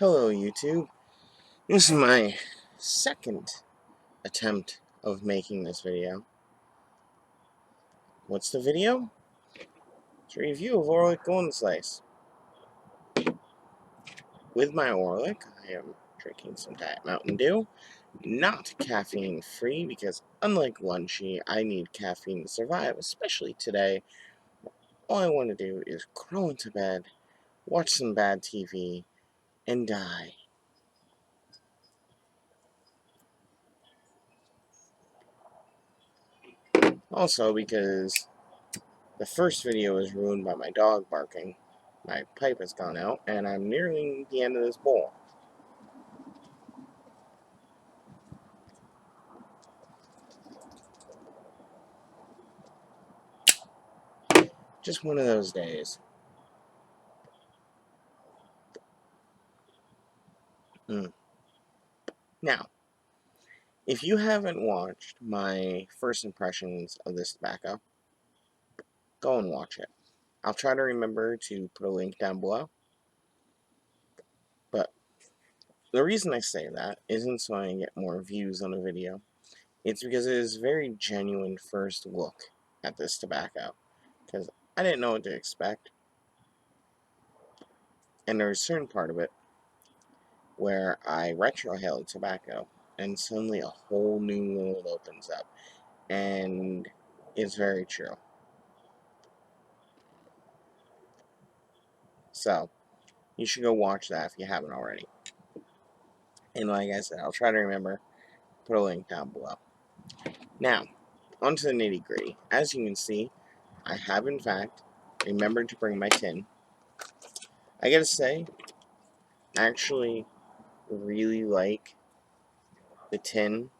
Hello YouTube. This is my second attempt of making this video. What's the video? It's a review of Orlik Golden Slice. With my Orlik, I am drinking some Diet Mountain Dew. Not caffeine free because unlike Lunchy, I need caffeine to survive, especially today. All I want to do is crawl into bed, watch some bad TV, and die. Also because the first video was ruined by my dog barking. My pipe has gone out, and I'm nearing the end of this bowl. Just one of those days. Now, if you haven't watched my first impressions of this tobacco, go and watch it. I'll try to remember to put a link down below. But the reason I say that isn't so I can get more views on a video. It's because it is a very genuine first look at this tobacco. Because I didn't know what to expect. And there's a certain part of it where I retrohaled tobacco, and suddenly a whole new world opens up. And it's very true. So, you should go watch that if you haven't already. And like I said, I'll try to remember, put a link down below. Now, on to the nitty gritty. As you can see, I have in fact remembered to bring my tin. I gotta say, I actually really like the tin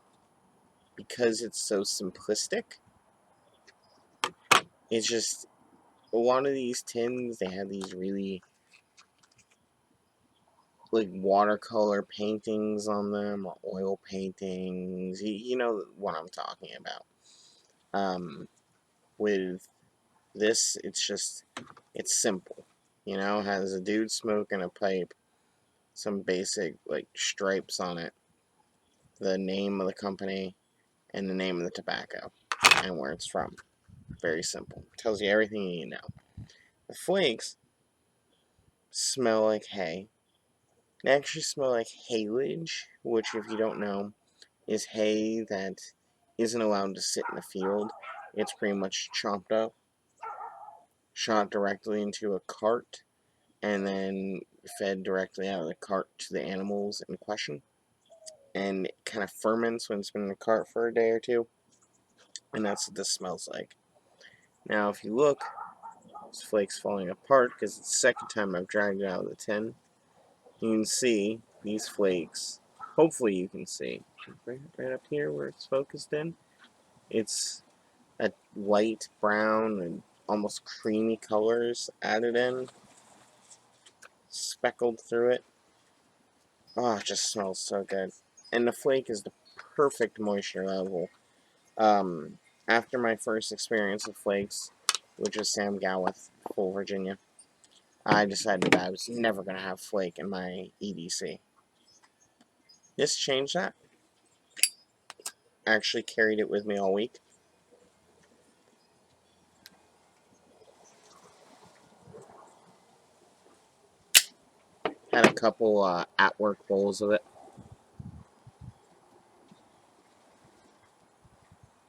because it's so simplistic. It's just, a lot of these tins, they have these really like watercolor paintings on them, or oil paintings. You know what I'm talking about. With this, it's simple. You know, has a dude smoking a pipe, some basic like stripes on it, the name of the company, and the name of the tobacco, and where it's from. Very simple. Tells you everything you need to know. The flakes smell like hay. They actually smell like haylage, which, if you don't know, is hay that isn't allowed to sit in the field. It's pretty much chopped up, shot directly into a cart, and then fed directly out of the cart to the animals in question. And it kind of ferments when it's been in the cart for a day or two. And that's what this smells like. Now, if you look, this flake's falling apart because it's the second time I've dragged it out of the tin. You can see these flakes. Hopefully you can see. Right up here where it's focused in. It's a light brown and almost creamy colors added in. Speckled through it. Oh, it just smells so good. And the flake is the perfect moisture level. After my first experience with flakes, which was Sam Gawith, Full Virginia, I decided that I was never going to have flake in my EDC. This changed that. I actually carried it with me all week. Had a couple at-work bowls of it.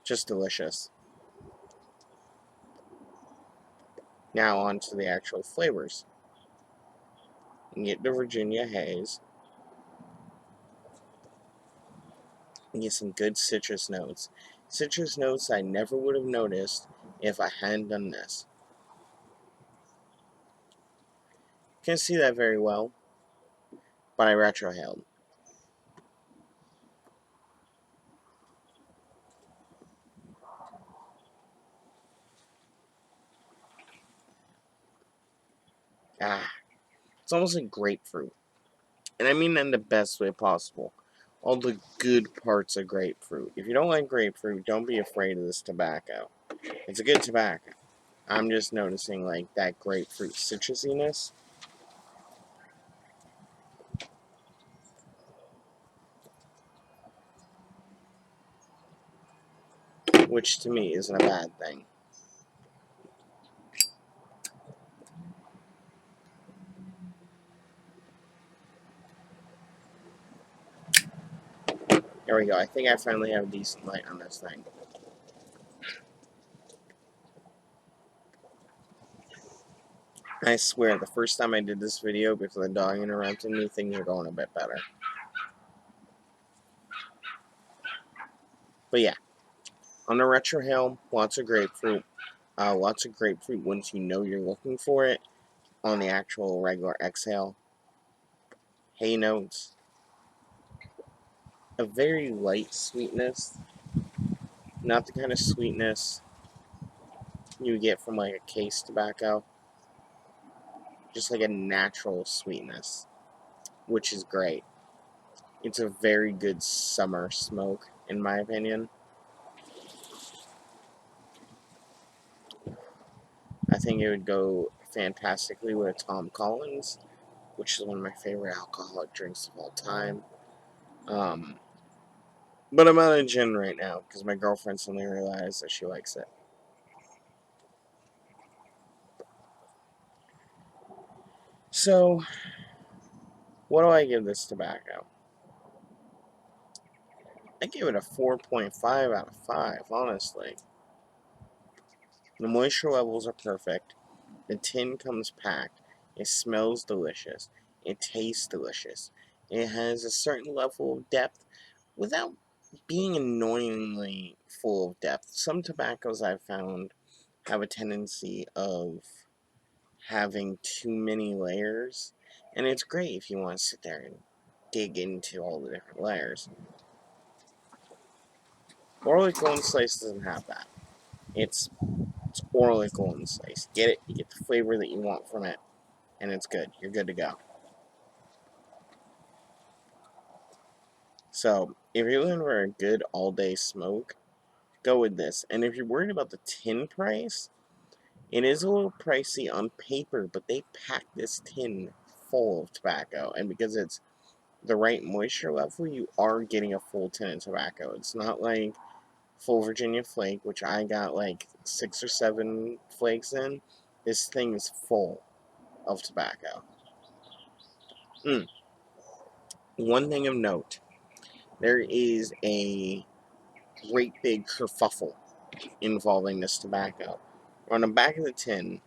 Just delicious. Now on to the actual flavors. You can get the Virginia Haze. You get some good citrus notes. Citrus notes I never would have noticed if I hadn't done this. Can't see that very well, but I retrohaled. It's almost like grapefruit. And I mean that in the best way possible. All the good parts of grapefruit. If you don't like grapefruit, don't be afraid of this tobacco. It's a good tobacco. I'm just noticing like that grapefruit citrusiness. which to me isn't a bad thing. There we go. I think I finally have a decent light on this thing. I swear, the first time I did this video before the dog interrupted me, things are going a bit better. But yeah, on the retrohale, lots of grapefruit. Lots of grapefruit once you know you're looking for it. On the actual regular exhale, hay notes. A very light sweetness. Not the kind of sweetness you get from like a case tobacco. Just like a natural sweetness, which is great. It's a very good summer smoke, in my opinion. I think it would go fantastically with a Tom Collins, which is one of my favorite alcoholic drinks of all time. But I'm out of gin right now because my girlfriend suddenly realized that she likes it. So, what do I give this tobacco? I give it a 4.5 out of 5, honestly. The moisture levels are perfect. The tin comes packed. It smells delicious. It tastes delicious. It has a certain level of depth without being annoyingly full of depth. Some tobaccos I've found have a tendency of having too many layers, and it's great if you want to sit there and dig into all the different layers. Orlik Golden Slice doesn't have that. It's Orlik Golden Slice. Get it, you get the flavor that you want from it, and it's good. You're good to go. So, if you're looking for a good all-day smoke, go with this. And if you're worried about the tin price, it is a little pricey on paper, but they pack this tin full of tobacco, and because it's the right moisture level, you are getting a full tin of tobacco. It's not like full Virginia flake, which I got like 6 or 7 flakes in. This thing is full of tobacco. One thing of note, there is a great big kerfuffle involving this tobacco. On the back of the tin,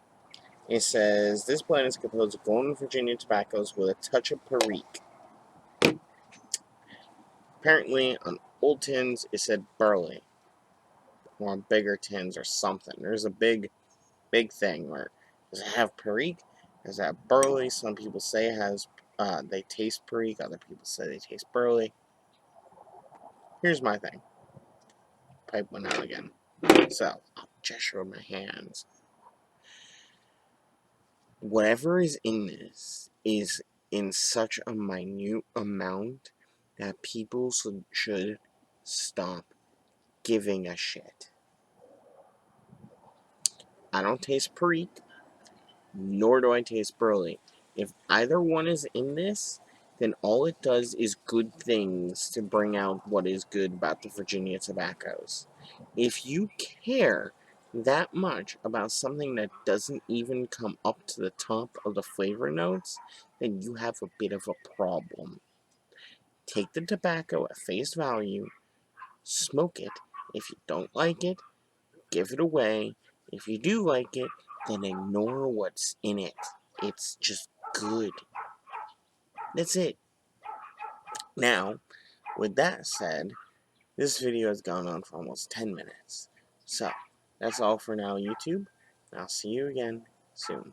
it says, this blend is composed of Golden Virginia tobaccos with a touch of Perique. Apparently, on old tins, it said Burley. Or on bigger tins or something. There's a big thing where, does it have Perique? Does it have Burley? Some people say it has, they taste Perique. Other people say they taste Burley. Here's my thing. Pipe went out again. So, I'll gesture with my hands. Whatever is in this is in such a minute amount that people should stop giving a shit. I don't taste Perique, nor do I taste Burley. If either one is in this, then all it does is good things to bring out what is good about the Virginia tobaccos. If you care that much about something that doesn't even come up to the top of the flavor notes, then you have a bit of a problem. Take the tobacco at face value, smoke it. If you don't like it, give it away. If you do like it, then ignore what's in it. It's just good. That's it. Now, with that said, this video has gone on for almost 10 minutes. So, that's all for now, YouTube. I'll see you again soon.